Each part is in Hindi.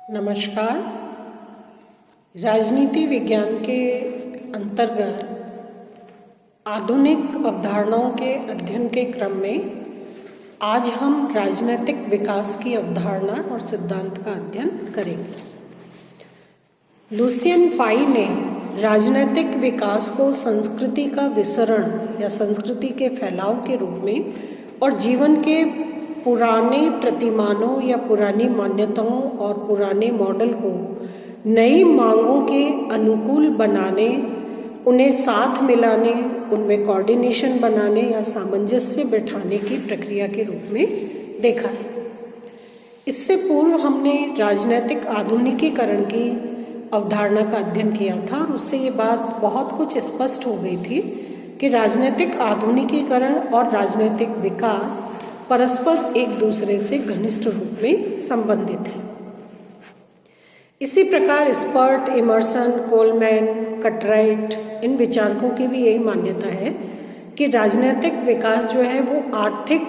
नमस्कार। राजनीति विज्ञान के अंतर्गत आधुनिक अवधारणाओं के अध्ययन के क्रम में आज हम राजनीतिक विकास की अवधारणा और सिद्धांत का अध्ययन करेंगे। लुसियन पाई ने राजनीतिक विकास को संस्कृति का विसरण या संस्कृति के फैलाव के रूप में और जीवन के पुराने प्रतिमानों या पुरानी मान्यताओं और पुराने मॉडल को नई मांगों के अनुकूल बनाने, उन्हें साथ मिलाने, उनमें कोऑर्डिनेशन बनाने या सामंजस्य बैठाने की प्रक्रिया के रूप में देखा है। इससे पूर्व हमने राजनीतिक आधुनिकीकरण की अवधारणा का अध्ययन किया था और उससे ये बात बहुत कुछ स्पष्ट हो गई थी कि राजनीतिक आधुनिकीकरण और राजनीतिक विकास परस्पर एक दूसरे से घनिष्ठ रूप में संबंधित हैं। इसी प्रकार स्पर्ट, इमर्सन, कोलमैन, कटराइट इन विचारकों की भी यही मान्यता है कि राजनीतिक विकास जो है वो आर्थिक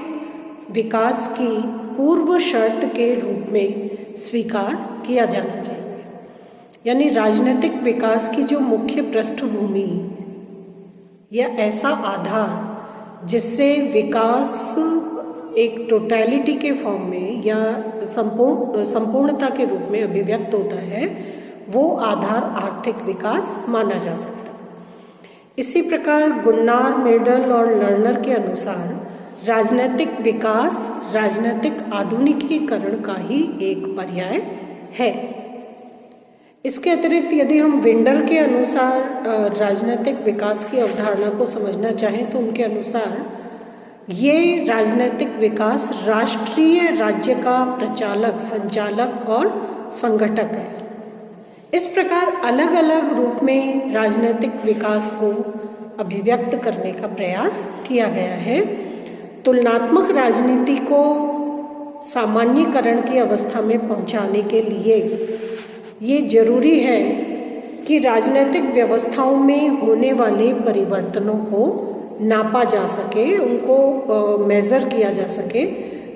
विकास की पूर्व शर्त के रूप में स्वीकार किया जाना चाहिए। यानी राजनीतिक विकास की जो मुख्य पृष्ठभूमि या ऐसा आधार जिससे विकास एक टोटलिटी के फॉर्म में या संपूर्णता के रूप में अभिव्यक्त होता है, वो आधार आर्थिक विकास माना जा सकता है। इसी प्रकार गुन्नार, मेडल और लर्नर के अनुसार राजनीतिक विकास राजनीतिक आधुनिकीकरण का ही एक पर्याय है। इसके अतिरिक्त यदि हम विंडर के अनुसार राजनीतिक विकास की अवधारणा को समझना चाहें तो उनके अनुसार ये राजनीतिक विकास राष्ट्रीय राज्य का प्रचालक, संचालक और संगठक है। इस प्रकार अलग अलग रूप में राजनीतिक विकास को अभिव्यक्त करने का प्रयास किया गया है। तुलनात्मक राजनीति को सामान्यीकरण की अवस्था में पहुंचाने के लिए ये जरूरी है कि राजनीतिक व्यवस्थाओं में होने वाले परिवर्तनों को नापा जा सके, उनको मेज़र किया जा सके।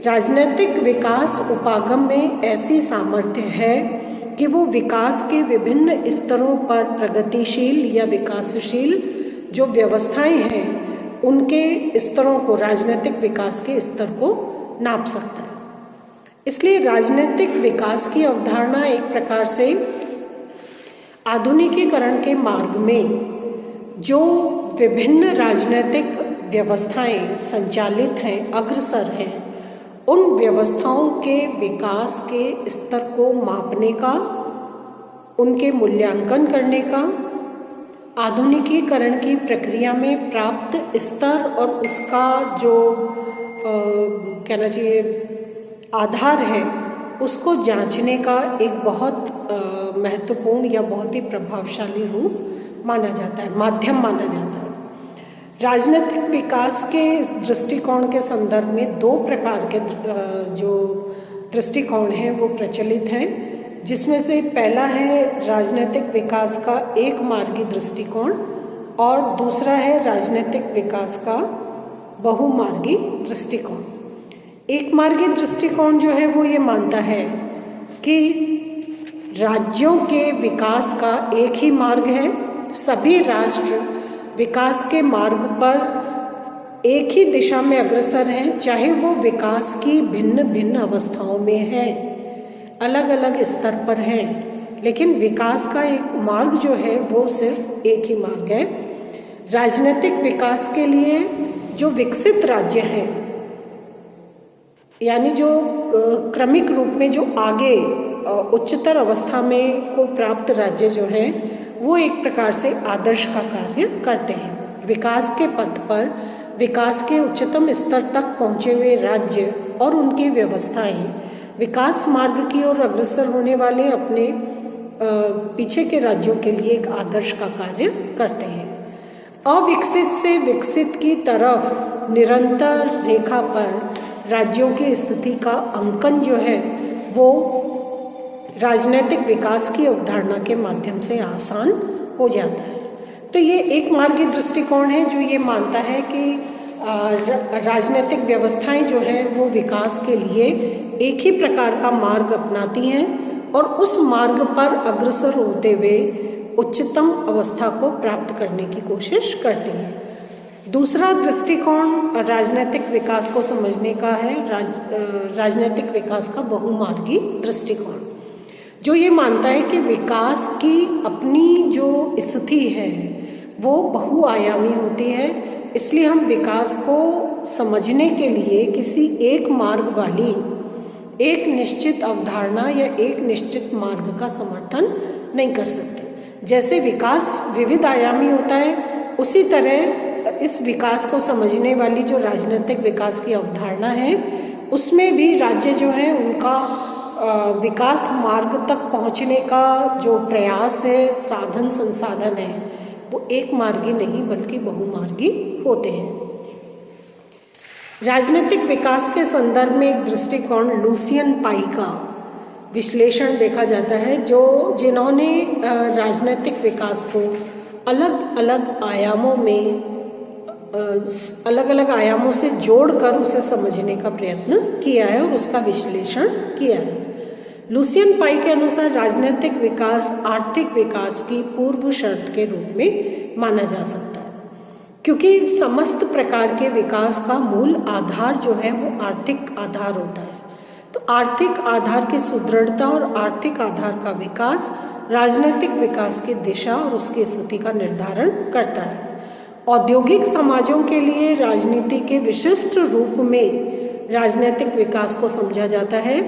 राजनीतिक विकास उपागम में ऐसी सामर्थ्य है कि वो विकास के विभिन्न स्तरों पर प्रगतिशील या विकासशील जो व्यवस्थाएं हैं उनके स्तरों को, राजनीतिक विकास के स्तर को नाप सकता है। इसलिए राजनीतिक विकास की अवधारणा एक प्रकार से आधुनिकीकरण के मार्ग में जो विभिन्न राजनीतिक व्यवस्थाएं संचालित हैं, अग्रसर हैं, उन व्यवस्थाओं के विकास के स्तर को मापने का, उनके मूल्यांकन करने का, आधुनिकीकरण की प्रक्रिया में प्राप्त स्तर और उसका जो कहना चाहिए आधार है उसको जांचने का एक बहुत महत्वपूर्ण या बहुत ही प्रभावशाली रूप माना जाता है, माध्यम माना जाता है। राजनीतिक विकास के इस दृष्टिकोण के संदर्भ में दो प्रकार के जो दृष्टिकोण हैं वो प्रचलित हैं, जिसमें से पहला है राजनीतिक विकास का एक मार्गी दृष्टिकोण और दूसरा है राजनीतिक विकास का बहुमार्गी दृष्टिकोण। एक मार्गी दृष्टिकोण जो है वो ये मानता है कि राज्यों के विकास का एक ही मार्ग है, सभी राष्ट्र विकास के मार्ग पर एक ही दिशा में अग्रसर हैं, चाहे वो विकास की भिन्न भिन्न अवस्थाओं में है, अलग अलग स्तर पर हैं, लेकिन विकास का एक मार्ग जो है वो सिर्फ एक ही मार्ग है। राजनीतिक विकास के लिए जो विकसित राज्य हैं, यानी जो क्रमिक रूप में जो आगे उच्चतर अवस्था में को प्राप्त राज्य जो हैं वो एक प्रकार से आदर्श का कार्य करते हैं। विकास के पथ पर विकास के उच्चतम स्तर तक पहुँचे हुए राज्य और उनकी व्यवस्थाएं विकास मार्ग की ओर अग्रसर होने वाले अपने पीछे के राज्यों के लिए एक आदर्श का कार्य करते हैं। अविकसित से विकसित की तरफ निरंतर रेखा पर राज्यों की स्थिति का अंकन जो है वो राजनीतिक विकास की अवधारणा के माध्यम से आसान हो जाता है। तो ये एक मार्गी दृष्टिकोण है जो ये मानता है कि राजनीतिक व्यवस्थाएं जो हैं वो विकास के लिए एक ही प्रकार का मार्ग अपनाती हैं और उस मार्ग पर अग्रसर होते हुए उच्चतम अवस्था को प्राप्त करने की कोशिश करती हैं। दूसरा दृष्टिकोण राजनीतिक विकास को समझने का है राजनीतिक विकास का बहुमार्गी दृष्टिकोण, जो ये मानता है कि विकास की अपनी जो स्थिति है वो बहुआयामी होती है। इसलिए हम विकास को समझने के लिए किसी एक मार्ग वाली एक निश्चित अवधारणा या एक निश्चित मार्ग का समर्थन नहीं कर सकते। जैसे विकास विविध आयामी होता है, उसी तरह इस विकास को समझने वाली जो राजनीतिक विकास की अवधारणा है उसमें भी राज्य जो है उनका विकास मार्ग तक पहुंचने का जो प्रयास है, साधन संसाधन है, वो एक मार्गी नहीं बल्कि बहुमार्गी होते हैं। राजनीतिक विकास के संदर्भ में एक दृष्टिकोण लुसियन पाई का विश्लेषण देखा जाता है, जिन्होंने राजनीतिक विकास को अलग अलग आयामों से जोड़कर उसे समझने का प्रयत्न किया है और उसका विश्लेषण किया है। लुसियन पाई के अनुसार राजनीतिक विकास आर्थिक विकास की पूर्व शर्त के रूप में माना जा सकता है, क्योंकि समस्त प्रकार के विकास का मूल आधार जो है वो आर्थिक आधार होता है। तो आर्थिक आधार की सुदृढ़ता और आर्थिक आधार का विकास राजनीतिक विकास की दिशा और उसकी स्थिति का निर्धारण करता है। औद्योगिक समाजों के लिए राजनीति के विशिष्ट रूप में राजनीतिक विकास को समझा जाता है,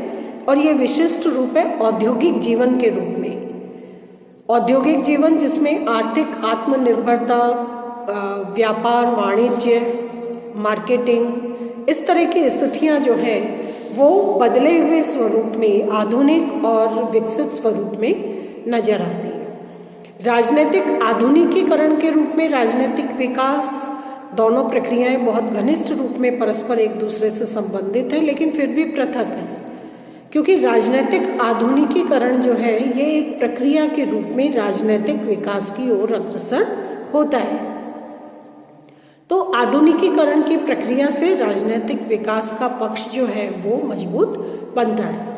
और ये विशिष्ट रूप है औद्योगिक जीवन के रूप में। औद्योगिक जीवन जिसमें आर्थिक आत्मनिर्भरता, व्यापार, वाणिज्य, मार्केटिंग, इस तरह की स्थितियाँ जो हैं वो बदले हुए स्वरूप में, आधुनिक और विकसित स्वरूप में नजर आती है। राजनीतिक आधुनिकीकरण के रूप में राजनीतिक विकास, दोनों प्रक्रियाएं बहुत घनिष्ठ रूप में परस्पर एक दूसरे से संबंधित है, लेकिन फिर भी पृथक है, क्योंकि राजनीतिक आधुनिकीकरण जो है ये एक प्रक्रिया के रूप में राजनीतिक विकास की ओर अग्रसर होता है। तो आधुनिकीकरण की प्रक्रिया से राजनीतिक विकास का पक्ष जो है वो मजबूत बनता है।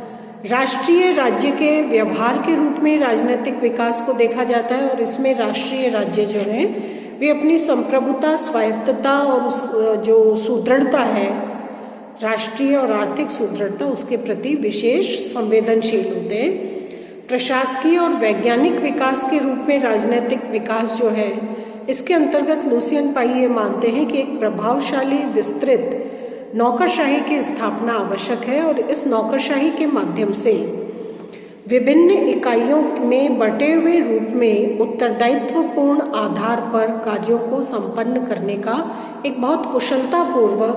राष्ट्रीय राज्य के व्यवहार के रूप में राजनीतिक विकास को देखा जाता है, और इसमें राष्ट्रीय राज्य जो है वे अपनी संप्रभुता, स्वायत्तता और उस जो सुदृढ़ता है, राष्ट्रीय और आर्थिक सुदृढ़ता, उसके प्रति विशेष संवेदनशील होते हैं। प्रशासकीय और वैज्ञानिक विकास के रूप में राजनीतिक विकास जो है, इसके अंतर्गत लुसियन पाई ये मानते हैं कि एक प्रभावशाली विस्तृत नौकरशाही की स्थापना आवश्यक है, और इस नौकरशाही के माध्यम से विभिन्न इकाइयों में बटे हुए रूप में उत्तरदायित्वपूर्ण आधार पर कार्यों को संपन्न करने का एक बहुत कुशलतापूर्वक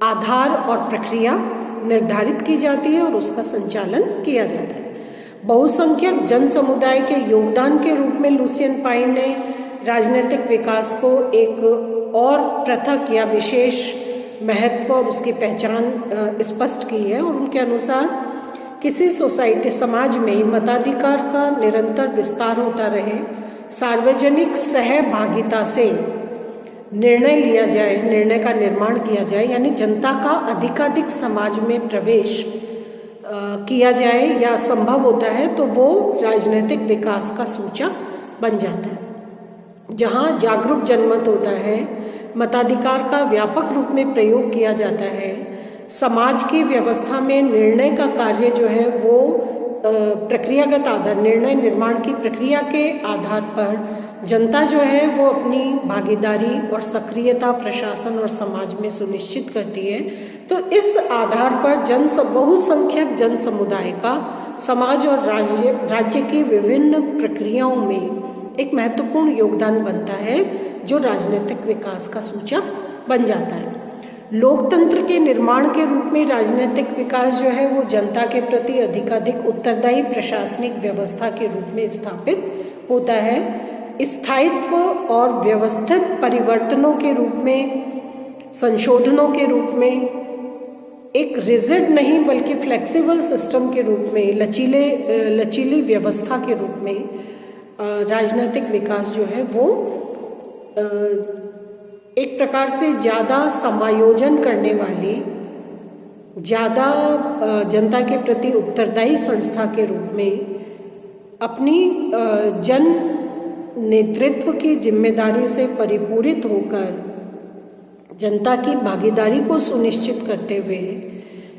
आधार और प्रक्रिया निर्धारित की जाती है और उसका संचालन किया जाता है। बहुसंख्यक जन समुदाय के योगदान के रूप में लुसियन पाई ने राजनीतिक विकास को एक और पृथक या विशेष महत्व और उसकी पहचान स्पष्ट की है, और उनके अनुसार किसी सोसाइटी समाज में मताधिकार का निरंतर विस्तार होता रहे, सार्वजनिक सहभागिता से निर्णय लिया जाए, निर्णय का निर्माण किया जाए, यानी जनता का अधिकाधिक समाज में प्रवेश किया जाए या संभव होता है, तो वो राजनीतिक विकास का सूचक बन जाता है। जहाँ जागरूक जनमत होता है, मताधिकार का व्यापक रूप में प्रयोग किया जाता है, समाज की व्यवस्था में निर्णय का कार्य जो है वो प्रक्रियागत आधार, निर्णय निर्माण की प्रक्रिया के आधार पर जनता जो है वो अपनी भागीदारी और सक्रियता प्रशासन और समाज में सुनिश्चित करती है। तो इस आधार पर बहुसंख्यक जन समुदाय का समाज और राज्य की विभिन्न प्रक्रियाओं में एक महत्वपूर्ण योगदान बनता है, जो राजनीतिक विकास का सूचक बन जाता है। लोकतंत्र के निर्माण के रूप में राजनीतिक विकास जो है वो जनता के प्रति अधिकाधिक उत्तरदायी प्रशासनिक व्यवस्था के रूप में स्थापित होता है। स्थायित्व और व्यवस्थित परिवर्तनों के रूप में, संशोधनों के रूप में, एक रिजिड नहीं बल्कि फ्लेक्सिबल सिस्टम के रूप में, लचीली व्यवस्था के रूप में राजनीतिक विकास जो है वो एक प्रकार से ज़्यादा समायोजन करने वाली ज़्यादा जनता के प्रति उत्तरदायी संस्था के रूप में अपनी जन नेतृत्व की जिम्मेदारी से परिपूरित होकर जनता की भागीदारी को सुनिश्चित करते हुए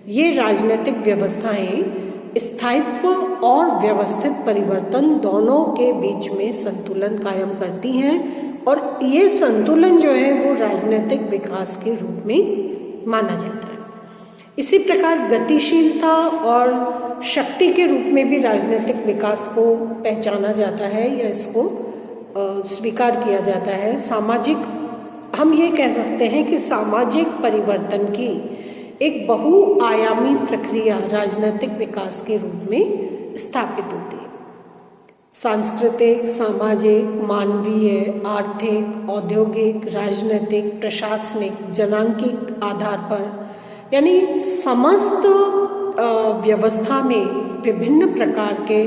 ये राजनीतिक व्यवस्थाएं स्थायित्व और व्यवस्थित परिवर्तन दोनों के बीच में संतुलन कायम करती हैं और ये संतुलन जो है वो राजनीतिक विकास के रूप में माना जाता है। इसी प्रकार गतिशीलता और शक्ति के रूप में भी राजनीतिक विकास को पहचाना जाता है या इसको स्वीकार किया जाता है। सामाजिक, हम ये कह सकते हैं कि सामाजिक परिवर्तन की एक बहुआयामी प्रक्रिया राजनीतिक विकास के रूप में स्थापित होती है। सांस्कृतिक, सामाजिक, मानवीय, आर्थिक, औद्योगिक, राजनीतिक, प्रशासनिक, जनांकिक आधार पर यानी समस्त व्यवस्था में विभिन्न प्रकार के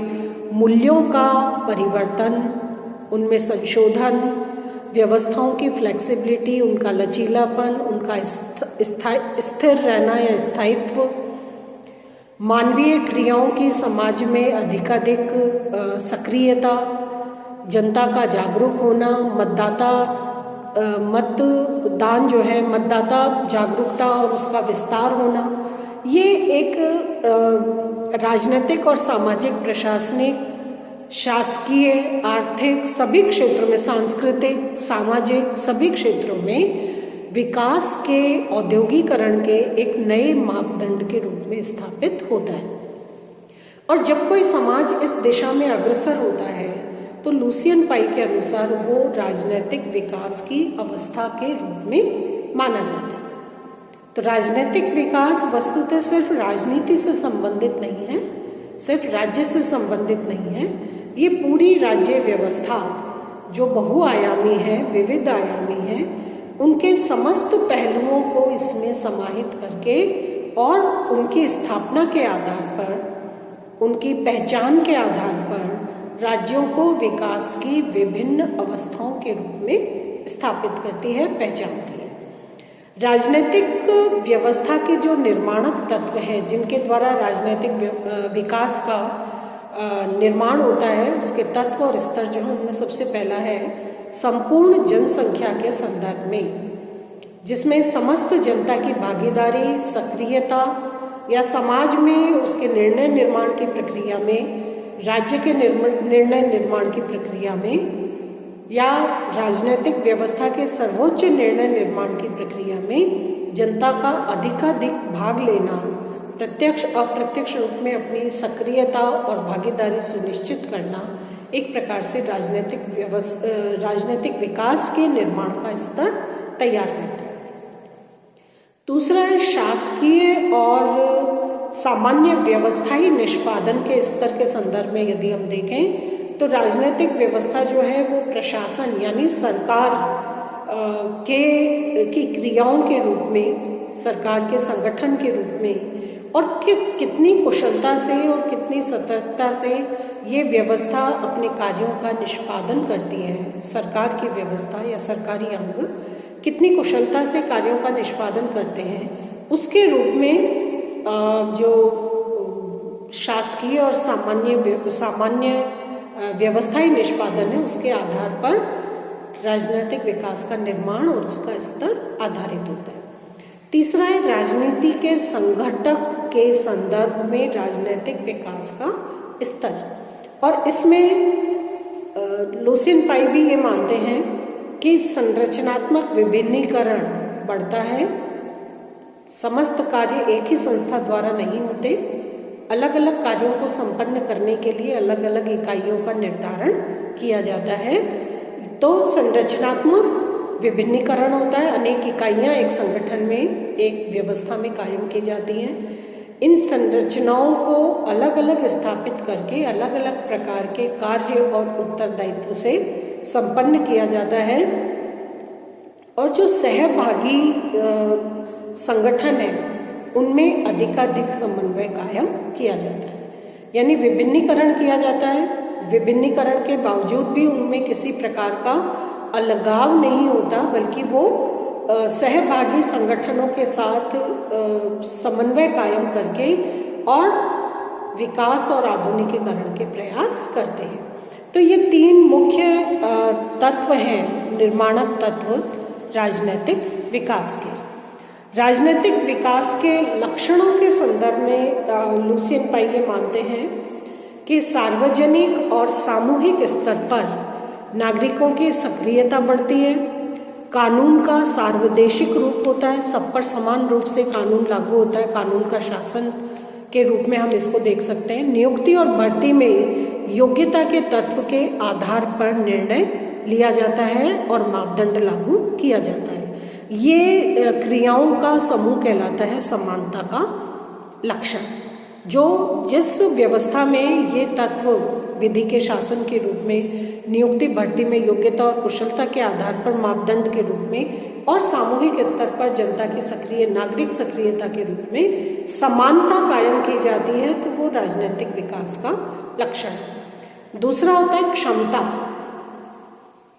मूल्यों का परिवर्तन, उनमें संशोधन, व्यवस्थाओं की फ्लेक्सिबिलिटी, उनका लचीलापन, उनका स्थिर रहना या स्थायित्व, मानवीय क्रियाओं की समाज में अधिकाधिक सक्रियता, जनता का जागरूक होना, मतदान जो है, मतदाता जागरूकता और उसका विस्तार होना, ये एक राजनीतिक और सामाजिक, प्रशासनिक, शासकीय, आर्थिक सभी क्षेत्रों में, सांस्कृतिक, सामाजिक सभी क्षेत्रों में विकास के औद्योगिकरण के एक नए मापदंड के रूप में स्थापित होता है। और जब कोई समाज इस दिशा में अग्रसर होता है तो लुसियन पाई के अनुसार वो राजनीतिक विकास की अवस्था के रूप में माना जाता है। तो राजनीतिक विकास वस्तुतः सिर्फ राजनीति से संबंधित नहीं है, सिर्फ राज्य से संबंधित नहीं है, ये पूरी राज्य व्यवस्था जो बहुआयामी है, विविध आयामी है, उनके समस्त पहलुओं को इसमें समाहित करके और उनकी स्थापना के आधार पर, उनकी पहचान के आधार पर राज्यों को विकास की विभिन्न अवस्थाओं के रूप में स्थापित करती है, पहचानती है। राजनीतिक व्यवस्था के जो निर्माणक तत्व हैं, जिनके द्वारा राजनीतिक विकास का निर्माण होता है, उसके तत्व और स्तर जो है, उनमें सबसे पहला है संपूर्ण जनसंख्या के संदर्भ में, जिसमें समस्त जनता की भागीदारी, सक्रियता या समाज में उसके निर्णय निर्माण की प्रक्रिया में, राज्य के निर्णय निर्माण की प्रक्रिया में या राजनीतिक व्यवस्था के सर्वोच्च निर्णय निर्माण की प्रक्रिया में जनता का अधिकाधिक भाग लेना, प्रत्यक्ष अप्रत्यक्ष रूप में अपनी सक्रियता और भागीदारी सुनिश्चित करना एक प्रकार से राजनीतिक विकास के निर्माण का स्तर तैयार करता है। दूसरा है शासकीय और सामान्य व्यवस्थाई निष्पादन के स्तर के संदर्भ में यदि हम देखें तो राजनीतिक व्यवस्था जो है वो प्रशासन यानी सरकार की क्रियाओं के रूप में, सरकार के संगठन के रूप में और कितनी कुशलता से और कितनी सतर्कता से ये व्यवस्था अपने कार्यों का निष्पादन करती है। सरकार की व्यवस्था या सरकारी अंग कितनी कुशलता से कार्यों का निष्पादन करते हैं, उसके रूप में जो शासकीय और सामान्य व्यवस्थाई निष्पादन है, उसके आधार पर राजनीतिक विकास का निर्माण और उसका स्तर आधारित होता है। तीसरा है राजनीति के संघटक के संदर्भ में राजनीतिक विकास का स्तर, और इसमें लुसियन पाई भी ये मानते हैं कि संरचनात्मक विभिन्नीकरण बढ़ता है। समस्त कार्य एक ही संस्था द्वारा नहीं होते, अलग अलग कार्यों को संपन्न करने के लिए अलग अलग इकाइयों का निर्धारण किया जाता है। तो संरचनात्मक विभिन्नीकरण होता है, अनेक इकाइयाँ एक संगठन में, एक व्यवस्था में कायम की जाती हैं। इन संरचनाओं को अलग अलग स्थापित करके अलग अलग प्रकार के कार्य और उत्तरदायित्व से संपन्न किया जाता है, और जो सहभागी संगठन है उनमें अधिकाधिक समन्वय कायम किया जाता है, यानी विभिन्नीकरण किया जाता है। विभिन्नीकरण के बावजूद भी उनमें किसी प्रकार का अलगाव नहीं होता, बल्कि वो सहभागी संगठनों के साथ समन्वय कायम करके और विकास और आधुनिकीकरण के प्रयास करते हैं। तो ये 3 मुख्य तत्व हैं, निर्माणक तत्व राजनीतिक विकास के। राजनीतिक विकास के लक्षणों के संदर्भ में लुसियन पाई ये मानते हैं कि सार्वजनिक और सामूहिक स्तर पर नागरिकों की सक्रियता बढ़ती है, कानून का सार्वदेशिक रूप होता है, सब पर समान रूप से कानून लागू होता है, कानून का शासन के रूप में हम इसको देख सकते हैं। नियुक्ति और भर्ती में योग्यता के तत्व के आधार पर निर्णय लिया जाता है और मापदंड लागू किया जाता है। ये क्रियाओं का समूह कहलाता है समानता का लक्षण, जो जिस व्यवस्था में ये तत्व विधि के शासन के रूप में, नियुक्ति भर्ती में योग्यता और कुशलता के आधार पर मापदंड के रूप में और सामूहिक स्तर पर जनता की सक्रिय नागरिक सक्रियता के रूप में समानता कायम की जाती है, तो वो राजनीतिक विकास का लक्षण है। दूसरा होता है क्षमता।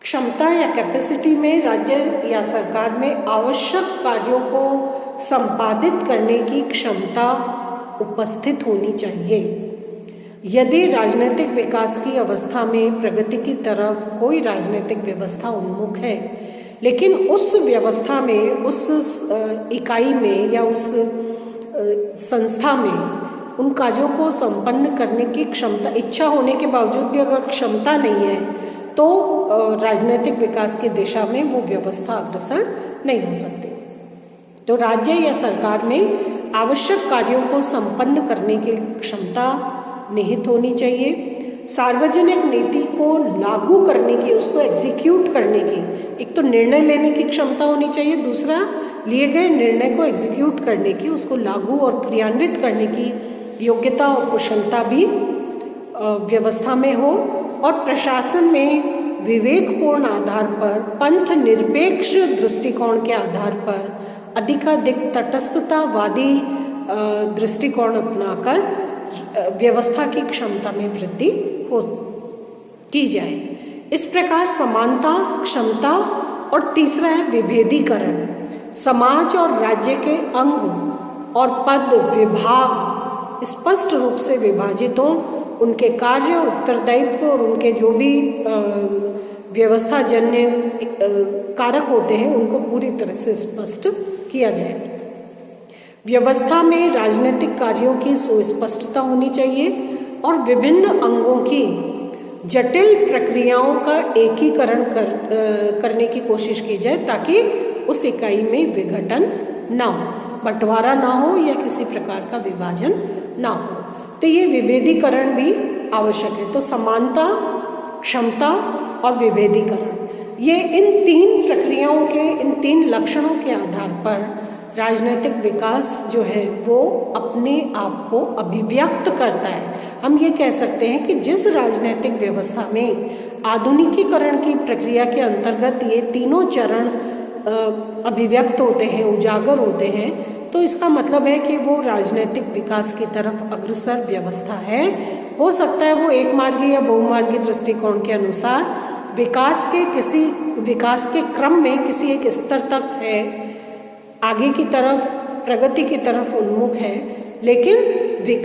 क्षमता या कैपेसिटी में राज्य या सरकार में आवश्यक कार्यों को संपादित करने की क्षमता उपस्थित होनी चाहिए। यदि राजनीतिक विकास की अवस्था में प्रगति की तरफ कोई राजनीतिक व्यवस्था उन्मुख है, लेकिन उस व्यवस्था में, उस इकाई में या उस संस्था में उन कार्यों को संपन्न करने की क्षमता, इच्छा होने के बावजूद भी अगर क्षमता नहीं है, तो राजनीतिक विकास की दिशा में वो व्यवस्था अग्रसर नहीं हो सकती। तो राज्य या सरकार में आवश्यक कार्यों को संपन्न करने की क्षमता निहित होनी चाहिए। सार्वजनिक नीति को लागू करने की, उसको एग्जीक्यूट करने की, एक तो निर्णय लेने की क्षमता होनी चाहिए, दूसरा लिए गए निर्णय को एग्जीक्यूट करने की, उसको लागू और क्रियान्वित करने की योग्यता और कुशलता भी व्यवस्था में हो। और प्रशासन में विवेकपूर्ण आधार पर, पंथ निरपेक्ष दृष्टिकोण के आधार पर अधिकाधिक तटस्थतावादी दृष्टिकोण अपनाकर व्यवस्था की क्षमता में वृद्धि की जाए। इस प्रकार समानता, क्षमता और तीसरा है विभेदीकरण। समाज और राज्य के अंग और पद विभाग स्पष्ट रूप से विभाजित हों, उनके कार्य, उत्तरदायित्व और उनके जो भी व्यवस्था जन्य कारक होते हैं उनको पूरी तरह से स्पष्ट किया जाए। व्यवस्था में राजनीतिक कार्यों की सुस्पष्टता होनी चाहिए और विभिन्न अंगों की जटिल प्रक्रियाओं का एकीकरण करने की कोशिश की जाए, ताकि उस इकाई में विघटन ना हो, बंटवारा ना हो या किसी प्रकार का विभाजन ना हो। तो ये विभेदीकरण भी आवश्यक है। तो समानता, क्षमता और विभेदीकरण, ये इन 3 प्रक्रियाओं के, इन 3 लक्षणों के आधार पर राजनीतिक विकास जो है वो अपने आप को अभिव्यक्त करता है। हम ये कह सकते हैं कि जिस राजनीतिक व्यवस्था में आधुनिकीकरण की प्रक्रिया के अंतर्गत ये तीनों चरण अभिव्यक्त होते हैं, उजागर होते हैं, तो इसका मतलब है कि वो राजनीतिक विकास की तरफ अग्रसर व्यवस्था है। हो सकता है वो एक मार्गी या बहुमार्गी दृष्टिकोण के अनुसार विकास के क्रम में किसी एक स्तर तक है, आगे की तरफ, प्रगति की तरफ उन्मुख है, लेकिन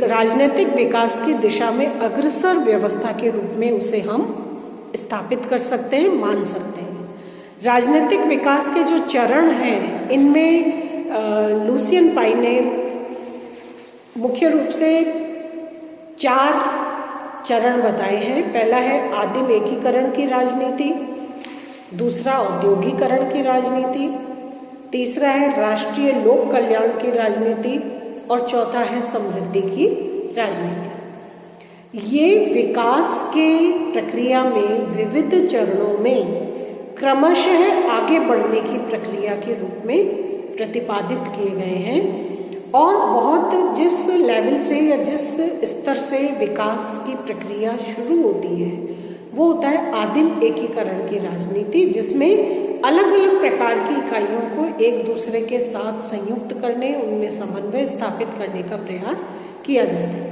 राजनीतिक विकास की दिशा में अग्रसर व्यवस्था के रूप में उसे हम स्थापित कर सकते हैं, मान सकते हैं। राजनीतिक विकास के जो चरण हैं, इनमें लुसियन पाई ने मुख्य रूप से 4 चरण बताए हैं। पहला है आदिम एकीकरण की राजनीति, दूसरा औद्योगिकरण की राजनीति, तीसरा है राष्ट्रीय लोक कल्याण की राजनीति और चौथा है समृद्धि की राजनीति। ये विकास के प्रक्रिया में विविध चरणों में क्रमशः आगे बढ़ने की प्रक्रिया के रूप में प्रतिपादित किए गए हैं और बहुत जिस लेवल से या जिस स्तर से विकास की प्रक्रिया शुरू होती है वो होता है आदिम एकीकरण की राजनीति, जिसमें अलग अलग प्रकार की इकाइयों को एक दूसरे के साथ संयुक्त करने, उनमें समन्वय स्थापित करने का प्रयास किया जाता है।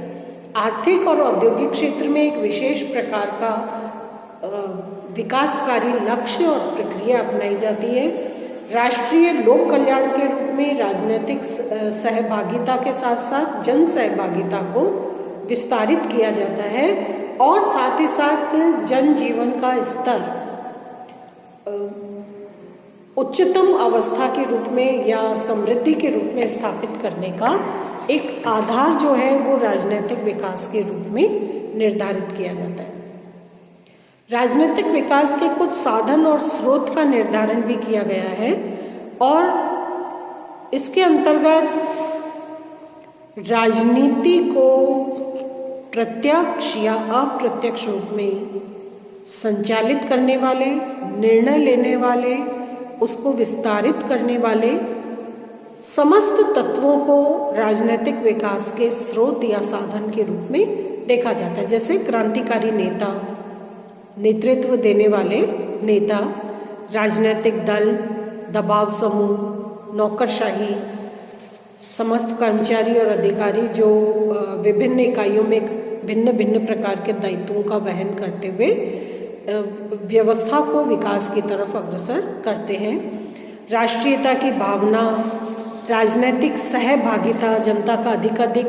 आर्थिक और औद्योगिक क्षेत्र में एक विशेष प्रकार का विकासकारी लक्ष्य और प्रक्रिया अपनाई जाती है। राष्ट्रीय लोक कल्याण के रूप में राजनीतिक सहभागिता के साथ साथ जन सहभागिता को विस्तारित किया जाता है और साथ ही साथ जन जीवन का स्तर उच्चतम अवस्था के रूप में या समृद्धि के रूप में स्थापित करने का एक आधार जो है वो राजनीतिक विकास के रूप में निर्धारित किया जाता है। राजनीतिक विकास के कुछ साधन और स्रोत का निर्धारण भी किया गया है और इसके अंतर्गत राजनीति को प्रत्यक्ष या अप्रत्यक्ष रूप में संचालित करने वाले, निर्णय लेने वाले, उसको विस्तारित करने वाले समस्त तत्वों को राजनीतिक विकास के स्रोत या साधन के रूप में देखा जाता है। जैसे क्रांतिकारी नेता, नेतृत्व देने वाले नेता, राजनीतिक दल, दबाव समूह, नौकरशाही, समस्त कर्मचारी और अधिकारी जो विभिन्न इकाइयों में भिन्न भिन्न प्रकार के दायित्वों का वहन करते हुए व्यवस्था को विकास की तरफ अग्रसर करते हैं। राष्ट्रीयता की भावना, राजनीतिक सहभागिता, जनता का अधिकाधिक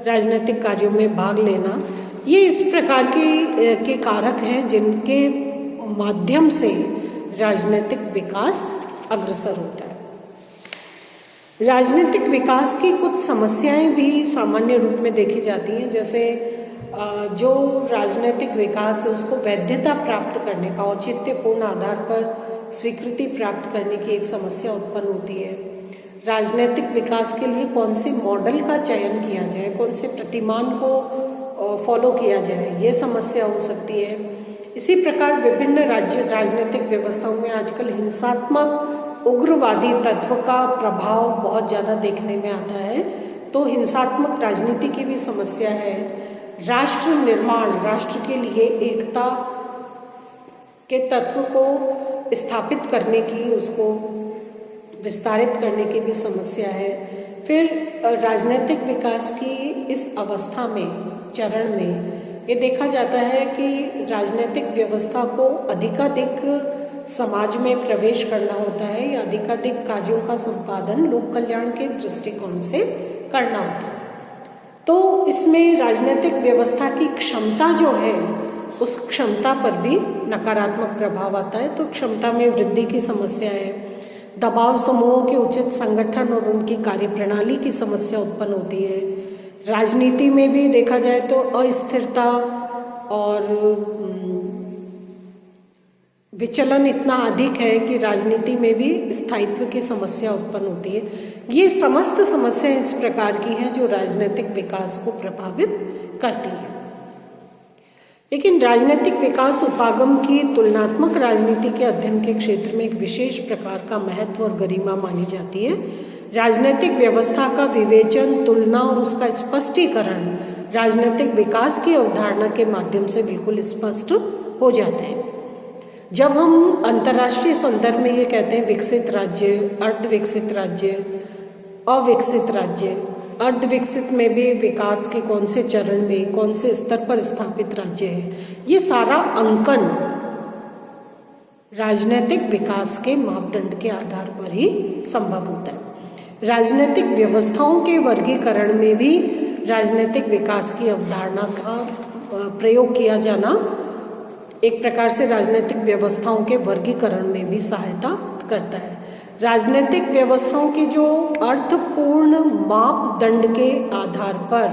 राजनीतिक कार्यों में भाग लेना, ये इस प्रकार के कारक हैं जिनके माध्यम से राजनीतिक विकास अग्रसर होता है। राजनीतिक विकास की कुछ समस्याएं भी सामान्य रूप में देखी जाती हैं। जैसे जो राजनीतिक विकास है उसको वैधता प्राप्त करने का, औचित्यपूर्ण आधार पर स्वीकृति प्राप्त करने की एक समस्या उत्पन्न होती है। राजनीतिक विकास के लिए कौन से मॉडल का चयन किया जाए, कौन से प्रतिमान को फॉलो किया जाए, ये समस्या हो सकती है। इसी प्रकार विभिन्न राजनीतिक व्यवस्थाओं में आजकल हिंसात्मक उग्रवादी तत्व का प्रभाव बहुत ज़्यादा देखने में आता है, तो हिंसात्मक राजनीति की भी समस्या है। राष्ट्र निर्माण, राष्ट्र के लिए एकता के तत्व को स्थापित करने की, उसको विस्तारित करने की भी समस्या है। फिर राजनीतिक विकास की इस अवस्था में, चरण में ये देखा जाता है कि राजनीतिक व्यवस्था को अधिकाधिक समाज में प्रवेश करना होता है या अधिकाधिक कार्यों का संपादन लोक कल्याण के दृष्टिकोण से करना होता है। तो इसमें राजनीतिक व्यवस्था की क्षमता जो है, उस क्षमता पर भी नकारात्मक प्रभाव आता है। तो क्षमता में वृद्धि की समस्या है, दबाव समूहों के उचित संगठन और उनकी कार्यप्रणाली की समस्या उत्पन्न होती है। राजनीति में भी देखा जाए तो अस्थिरता और विचलन इतना अधिक है कि राजनीति में भी स्थायित्व की समस्या उत्पन्न होती है। ये समस्त समस्याएं इस प्रकार की हैं जो राजनीतिक विकास को प्रभावित करती हैं। लेकिन राजनीतिक विकास उपागम की तुलनात्मक राजनीति के अध्ययन के क्षेत्र में एक विशेष प्रकार का महत्व और गरिमा मानी जाती है। राजनीतिक व्यवस्था का विवेचन, तुलना और उसका स्पष्टीकरण राजनीतिक विकास की अवधारणा के माध्यम से बिल्कुल स्पष्ट हो जाते हैं। जब हम अंतर्राष्ट्रीय संदर्भ में ये कहते हैं विकसित राज्य, अर्धविकसित राज्य, अविकसित राज्य, अर्धविकसित में भी विकास के कौन से चरण में, कौन से स्तर पर स्थापित राज्य है, ये सारा अंकन राजनीतिक विकास के मापदंड के आधार पर ही संभव होता है। राजनीतिक व्यवस्थाओं के वर्गीकरण में भी राजनीतिक विकास की अवधारणा का प्रयोग किया जाना एक प्रकार से राजनीतिक व्यवस्थाओं के वर्गीकरण में भी सहायता करता है। राजनीतिक व्यवस्थाओं की जो अर्थपूर्ण मापदंड के आधार पर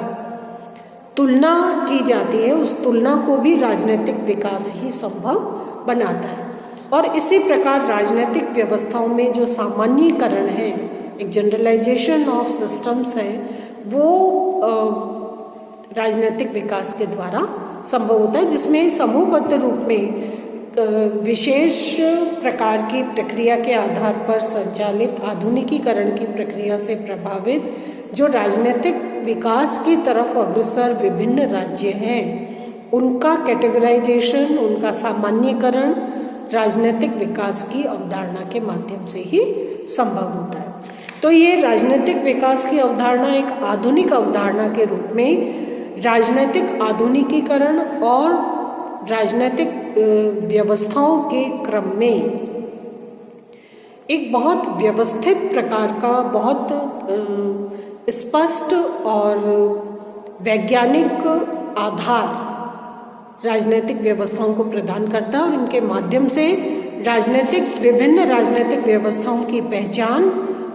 तुलना की जाती है, उस तुलना को भी राजनीतिक विकास ही संभव बनाता है। और इसी प्रकार राजनीतिक व्यवस्थाओं में जो सामान्यीकरण है, एक जनरलाइजेशन ऑफ सिस्टम्स है, वो राजनीतिक विकास के द्वारा संभव होता है, जिसमें समूहबद्ध रूप में विशेष प्रकार की प्रक्रिया के आधार पर संचालित आधुनिकीकरण की प्रक्रिया से प्रभावित जो राजनीतिक विकास की तरफ अग्रसर विभिन्न राज्य हैं, उनका कैटेगराइजेशन, उनका सामान्यीकरण राजनीतिक विकास की अवधारणा के माध्यम से ही संभव होता है। तो ये राजनीतिक विकास की अवधारणा एक आधुनिक अवधारणा के रूप में राजनीतिक आधुनिकीकरण और राजनीतिक व्यवस्थाओं के क्रम में एक बहुत व्यवस्थित प्रकार का, बहुत स्पष्ट और वैज्ञानिक आधार राजनीतिक व्यवस्थाओं को प्रदान करता है और इनके माध्यम से विभिन्न राजनीतिक व्यवस्थाओं की पहचान,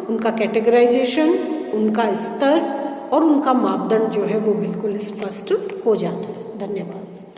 उनका कैटेगराइजेशन, उनका स्तर और उनका मापदंड जो है वो बिल्कुल स्पष्ट हो जाता है। धन्यवाद।